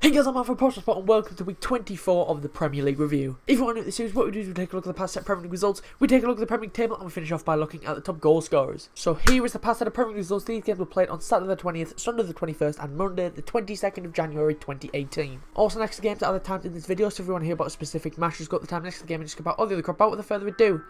Hey guys, I'm Alfred Spot and welcome to week 24 of the Premier League review. If you want to know the series, what we do is we take a look at the past set Premier League results, we take a look at the Premier League table, and we finish off by looking at the top goal scorers. So here is the past set of Premier League results. These games were played on Saturday the 20th, Sunday the 21st, and Monday the 22nd of January 2018. Also, next to the games that are the times in this video, so if you want to hear about a specific match, just go to the time next to the game and just about all the other crap out. Without further ado,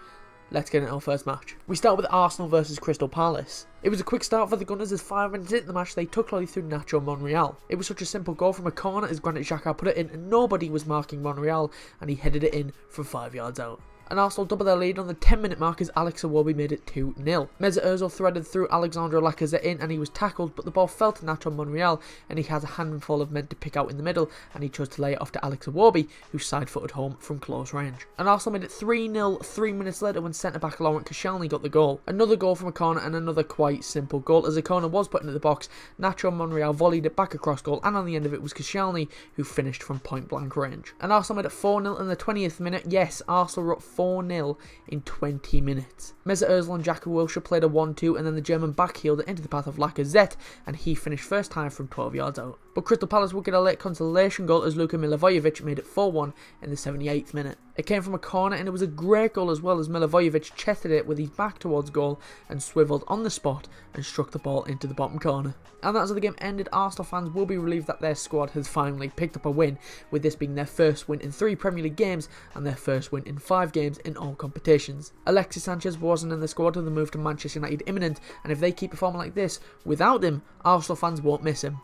let's get into our first match. We start with Arsenal versus Crystal Palace. It was a quick start for the Gunners as 5 minutes into the match they took Lolly through Nacho Monreal. It was such a simple goal from a corner as Granit Xhaka put it in and nobody was marking Monreal and he headed it in from 5 yards out. And Arsenal doubled their lead on the 10-minute mark as ALEXIS made it 2-0. Mesut Ozil threaded through Alexandre Lacazette in and he was tackled, but the ball fell to Nacho Monreal and he had a handful of men to pick out in the middle and he chose to lay it off to ALEXIS, who side-footed home from close range. And Arsenal made it 3-0 3 minutes later when centre-back Laurent Koscielny got the goal. Another goal from a corner and another quite simple goal. As the corner was put into the box, Nacho Monreal volleyed it back across goal and on the end of it was Koscielny, who finished from point-blank range. And Arsenal made it 4-0 in the 20th minute. Yes, Arsenal were up 4-0 in 20 minutes. Mesut Ozil and Jack Wilshere played a 1-2 and then the German backheeled it into the path of Lacazette and he finished first time from 12 yards out. But Crystal Palace would get a late consolation goal as Luka Milivojevic made it 4-1 in the 78th minute. It came from a corner and it was a great goal as well as Milivojevic chested it with his back towards goal and swivelled on the spot and struck the ball into the bottom corner. And that's how the game ended. Arsenal fans will be relieved that their squad has finally picked up a win, with this being their first win in 3 Premier League games and their first win in 5 games in all competitions. Alexis Sanchez wasn't in the squad and the move to Manchester United imminent, and if they keep performing like this without him, Arsenal fans won't miss him.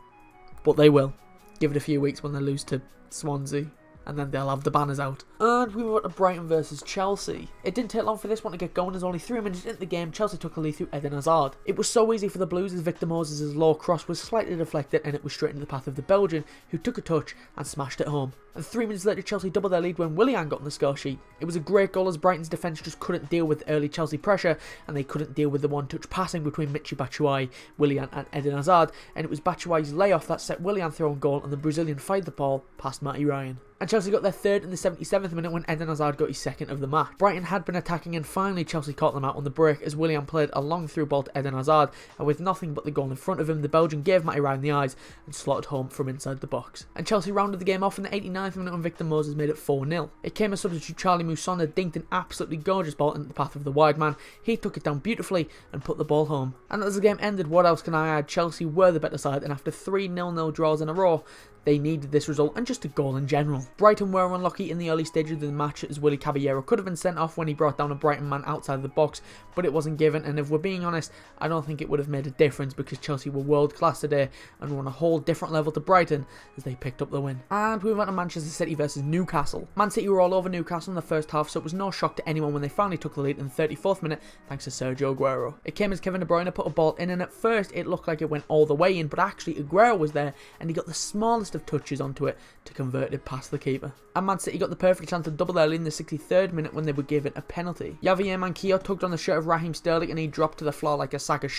But they will. Give it a few weeks when they lose to Swansea, and then they'll have the banners out. And we were at Brighton versus Chelsea. It didn't take long for this one to get going as only 3 minutes into the game, Chelsea took the lead through Eden Hazard. It was so easy for the Blues as Victor Moses' low cross was slightly deflected and it was straight into the path of the Belgian, who took a touch and smashed it home. And 3 minutes later, Chelsea doubled their lead when Willian got on the score sheet. It was a great goal as Brighton's defence just couldn't deal with early Chelsea pressure and they couldn't deal with the one-touch passing between Michy Batshuayi, Willian and Eden Hazard, and it was Batshuayi's layoff that set Willian through on goal and the Brazilian fired the ball past Matty Ryan. And Chelsea got their third in the 77th minute when Eden Hazard got his second of the match. Brighton had been attacking and finally Chelsea caught them out on the break as Willian played a long through ball to Eden Hazard, and with nothing but the goal in front of him, the Belgian gave Matty Ryan the eyes and slotted home from inside the box. And Chelsea rounded the game off in the 89th minute when Victor Moses made it 4-0. It came as substitute Charlie Musonda dinked an absolutely gorgeous ball into the path of the wide man. He took it down beautifully and put the ball home. And as the game ended, what else can I add? Chelsea were the better side, and after 3 0-0 draws in a row, they needed this result and just a goal in general. Brighton were unlucky in the early stages of the match as Willy Caballero could have been sent off when he brought down a Brighton man outside the box, but it wasn't given, and if we're being honest, I don't think it would have made a difference because Chelsea were world class today and were on a whole different level to Brighton as they picked up the win. And we went to Manchester City versus Newcastle. Man City were all over Newcastle in the first half, so it was no shock to anyone when they finally took the lead in the 34th minute thanks to Sergio Aguero. It came as Kevin De Bruyne put a ball in and at first it looked like it went all the way in, but actually Aguero was there and he got the smallest of touches onto it to convert it past the keeper. And Man City got the perfect chance to double their lead in the 63rd minute when they were given a penalty. Javier Manquillo tugged on the shirt of Raheem Sterling and he dropped to the floor like a sack of shit,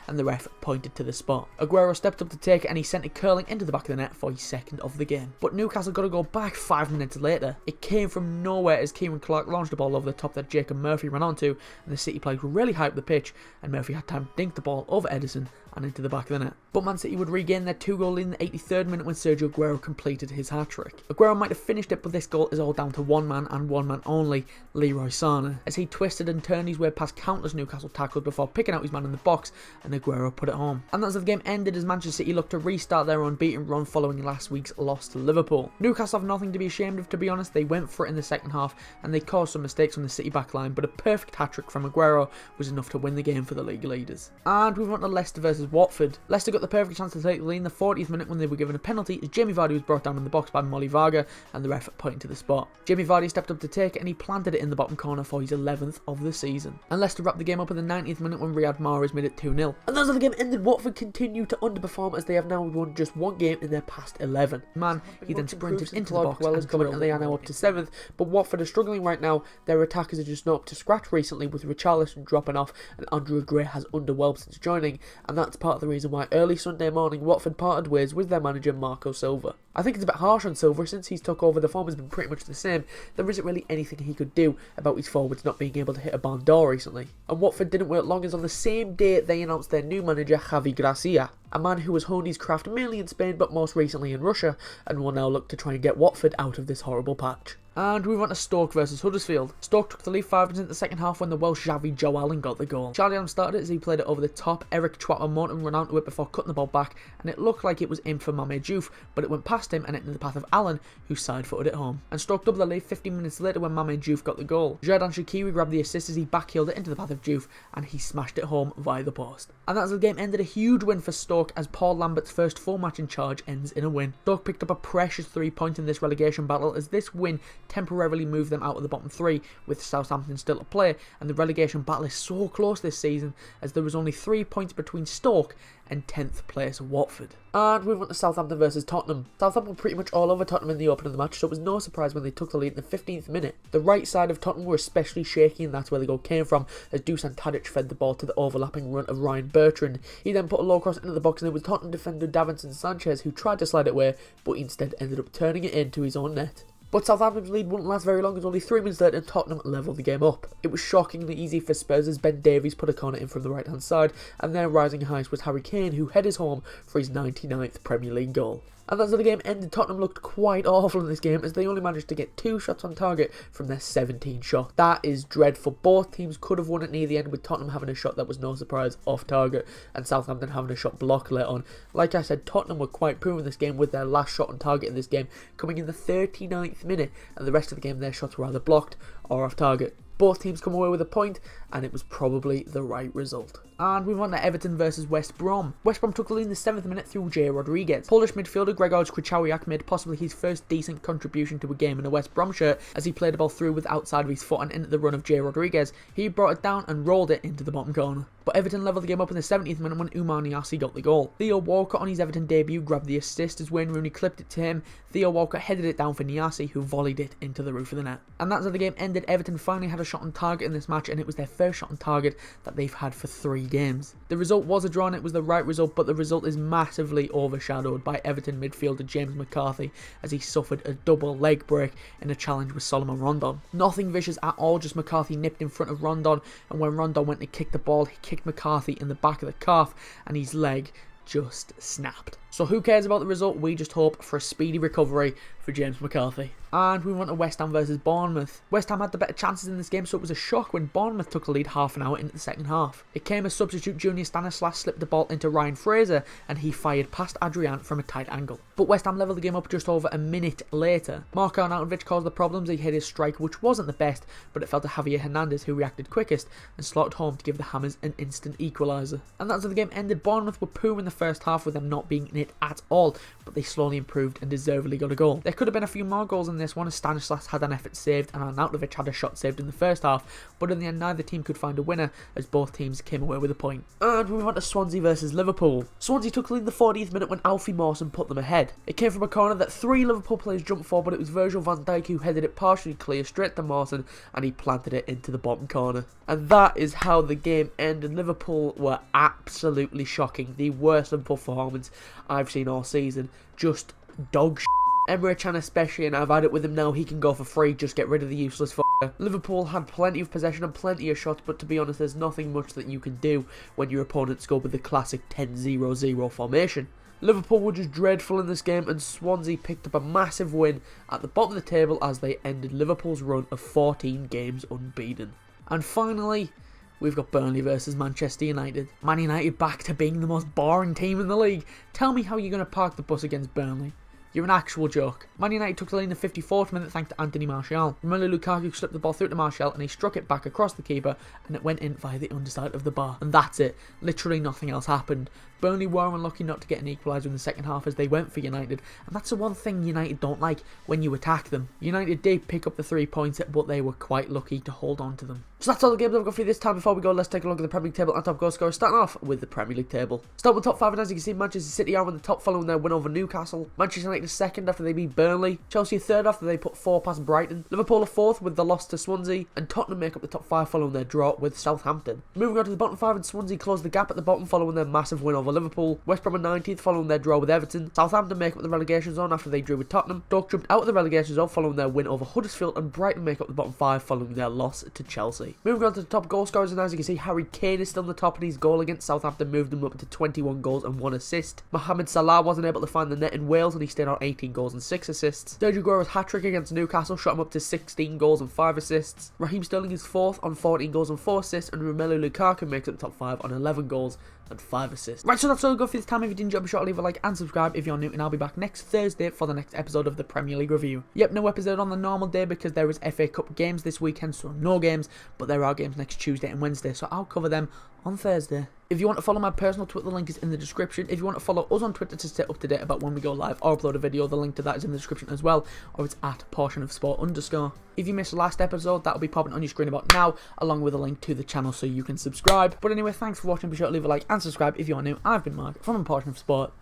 and the ref pointed to the spot. Aguero stepped up to take it and he sent it curling into the back of the net for his second of the game. But Newcastle got to go back 5 minutes later. It came from nowhere as Kieran Clark launched the ball over the top that Jacob Murphy ran onto, and the City players were really high up the pitch and Murphy had time to dink the ball over Edison and into the back of the net. But Man City would regain their 2-goal lead in the 83rd minute when Sergio Aguero completed his hat-trick. Aguero might have finished it, but this goal is all down to one man and one man only, Leroy Sané, as he twisted and turned his way past countless Newcastle tackles before picking out his man in the box and Aguero put it home. And that's how the game ended as Manchester City looked to restart their unbeaten run following last week's loss to Liverpool. Newcastle have nothing to be ashamed of, to be honest. They went for it in the second half and they caused some mistakes on the City backline, but a perfect hat-trick from Aguero was enough to win the game for the league leaders. And we went to Leicester versus Watford. Leicester got the perfect chance to take the lead in the 40th minute when they were given a penalty as Jamie Vardy was brought down in the box by Molly Varga and the ref pointing to the spot. Jamie Vardy stepped up to take it and he planted it in the bottom corner for his 11th of the season. And Leicester wrapped the game up in the 90th minute when Riyad Mahrez made it 2-0. And that's how the game ended. Watford continued to underperform as they have now won just 1 game in their past 11. Man, he then sprinted into the box and covered, and they are now up to 7th. But Watford are struggling right now. Their attackers are just not up to scratch recently, with Richarlison dropping off and Andrew Gray has underwhelmed since joining, and that's part of the reason why early Sunday morning Watford parted ways with their manager Marco Silva. I think it's a bit harsh on Silva. Since he's took over, the form has been pretty much the same. There isn't really anything he could do about his forwards not being able to hit a barn door recently. And Watford didn't wait long as on the same day they announced their new manager Javi Gracia. a man who has honed his craft mainly in Spain but most recently in Russia, and will now look to try and get Watford out of this horrible patch. And we went to Stoke versus Huddersfield. Stoke took the lead 5 minutes in the second half when the Welsh Xavi Joe Allen got the goal. Charlie Adams started it as he played it over the top. Eric Chouamani ran out to it before cutting the ball back, and it looked like it was in for Mame Diouf, but it went past him and into the path of Allen, who side-footed it home. And Stoke doubled the lead 15 minutes later when Mame Diouf got the goal. Xherdan Shaqiri grabbed the assist as he backheeled it into the path of Diouf, and he smashed it home via the post. And as the game ended, a huge win for Stoke as Paul Lambert's first full match in charge ends in a win. Stoke picked up a precious 3 points in this relegation battle as this win temporarily moved them out of the bottom 3 with Southampton still to play, and the relegation battle is so close this season as there was only 3 points between Stoke and 10th place Watford. And we went to Southampton versus Tottenham. Southampton were pretty much all over Tottenham in the opening of the match, so it was no surprise when they took the lead in the 15th minute. The right side of Tottenham were especially shaky, and that's where the goal came from as Dusan Tadic fed the ball to the overlapping run of Ryan Bertrand. He then put a low cross into the box, and it was Tottenham defender Davinson Sanchez who tried to slide it away, but instead ended up turning it into his own net. But Southampton's lead wouldn't last very long as only 3 minutes later Tottenham levelled the game up. It was shockingly easy for Spurs as Ben Davies put a corner in from the right hand side, and their rising highest was Harry Kane, who headed home for his 99th Premier League goal. And as the game ended, Tottenham looked quite awful in this game as they only managed to get 2 shots on target from their 17 shots. That is dreadful. Both teams could have won it near the end, with Tottenham having a shot that was no surprise off target and Southampton having a shot blocked later on. Like I said, Tottenham were quite poor in this game with their last shot on target in this game coming in the 39th minute, and the rest of the game their shots were either blocked or off target. Both teams come away with a point, and it was probably the right result. And we went to Everton versus West Brom. West Brom took the lead in the 7th minute through Jay Rodriguez. Polish midfielder Grzegorz Krychowiak made possibly his first decent contribution to a game in a West Brom shirt as he played the ball through with the outside of his foot and into the run of Jay Rodriguez. He brought it down and rolled it into the bottom corner. But Everton levelled the game up in the 70th minute when Umar Niasse got the goal. Theo Walcott on his Everton debut grabbed the assist as Wayne Rooney clipped it to him. Theo Walcott headed it down for Niasse, who volleyed it into the roof of the net. And that's how the game ended. Everton finally had a shot on target in this match, and it was their first shot on target that they've had for 3 games. The result was a draw and it was the right result, but the result is massively overshadowed by Everton midfielder James McCarthy as he suffered a double leg break in a challenge with Solomon Rondon. Nothing vicious at all, just McCarthy nipped in front of Rondon, and when Rondon went to kick the ball, he kicked McCarthy in the back of the calf and his leg just snapped. So who cares about the result? We just hope for a speedy recovery for James McCarthy. And we went to West Ham versus Bournemouth. West Ham had the better chances in this game, so it was a shock when Bournemouth took the lead half an hour into the second half. It came as substitute Junior Stanislas slipped the ball into Ryan Fraser and he fired past Adrian from a tight angle. But West Ham levelled the game up just over a minute later. Marko Arnautovic caused the problems. He hit his strike, which wasn't the best, but it fell to Javier Hernandez, who reacted quickest and slotted home to give the Hammers an instant equaliser. And that's how the game ended. Bournemouth were poor in the first half with them not being in it at all, but they slowly improved and deservedly got a goal. There could have been a few more goals in this one as Stanislas had an effort saved and Arnautovic had a shot saved in the first half, but in the end neither team could find a winner as both teams came away with a point. And we move on to Swansea versus Liverpool. Swansea took the lead in the 40th minute when Alfie Mawson put them ahead. It came from a corner that 3 Liverpool players jumped for, but it was Virgil van Dijk who headed it partially clear straight to Mawson and he planted it into the bottom corner. And that is how the game ended. Liverpool were absolutely shocking. The worst Liverpool performance I've seen all season. Just dog shit. Emre Can especially, and I've had it with him now, he can go for free, just get rid of the useless f***er. Liverpool had plenty of possession and plenty of shots, but to be honest, there's nothing much that you can do when your opponent scored with the classic 10-0-0 formation. Liverpool were just dreadful in this game, and Swansea picked up a massive win at the bottom of the table as they ended Liverpool's run of 14 games unbeaten. And finally, we've got Burnley versus Manchester United. Man United back to being the most boring team in the league. Tell me how you're going to park the bus against Burnley. You're an actual joke. Man United took the lead in the 54th minute thanks to Anthony Martial. Romelu Lukaku slipped the ball through to Martial and he struck it back across the keeper and it went in via the underside of the bar. And that's it. Literally nothing else happened. Burnley were unlucky not to get an equaliser in the second half as they went for United, and that's the one thing United don't like when you attack them. United did pick up the 3 points, but they were quite lucky to hold on to them. So that's all the games I've got for you this time. Before we go, let's take a look at the Premier League table and top goal scorers, starting off with the Premier League table. Start with top 5, and as you can see, Manchester City are on the top following their win over Newcastle. Manchester United United are second after they beat Burnley. Chelsea are third after they put 4 past Brighton. Liverpool are fourth with the loss to Swansea. And Tottenham make up the top 5 following their draw with Southampton. Moving on to the bottom 5, and Swansea close the gap at the bottom following their massive win over Liverpool. West Brom are 19th following their draw with Everton. Southampton make up the relegation zone after they drew with Tottenham. Stoke jumped out of the relegation zone following their win over Huddersfield, and Brighton make up the bottom 5 following their loss to Chelsea. Moving on to the top goal scorers, and as you can see, Harry Kane is still on the top, and his goal against Southampton moved him up to 21 goals and 1 assist. Mohamed Salah wasn't able to find the net in Wales, and he stayed on 18 goals and 6 assists. Sergio Aguero's hat-trick against Newcastle shot him up to 16 goals and 5 assists. Raheem Sterling is 4th on 14 goals and 4 assists, and Romelu Lukaku makes up the top 5 on 11 goals and 5 assists. Right, so that's all good for this time. If you did enjoy, be sure to leave a like and subscribe if you're new, and I'll be back next Thursday for the next episode of the Premier League review. Yep, no episode on the normal day because there is FA Cup games this weekend, so no games, but there are games next Tuesday and Wednesday, so I'll cover them on Thursday. If you want to follow my personal Twitter, the link is in the description. If you want to follow us on Twitter to stay up to date about when we go live or upload a video, the link to that is in the description as well, or it's at portionofsport_. If you missed the last episode, that'll be popping on your screen about now, along with a link to the channel so you can subscribe. But anyway, thanks for watching. Be sure to leave a like and subscribe if you are new. I've been Mark from A Portion of Sport,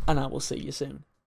and I will see you soon.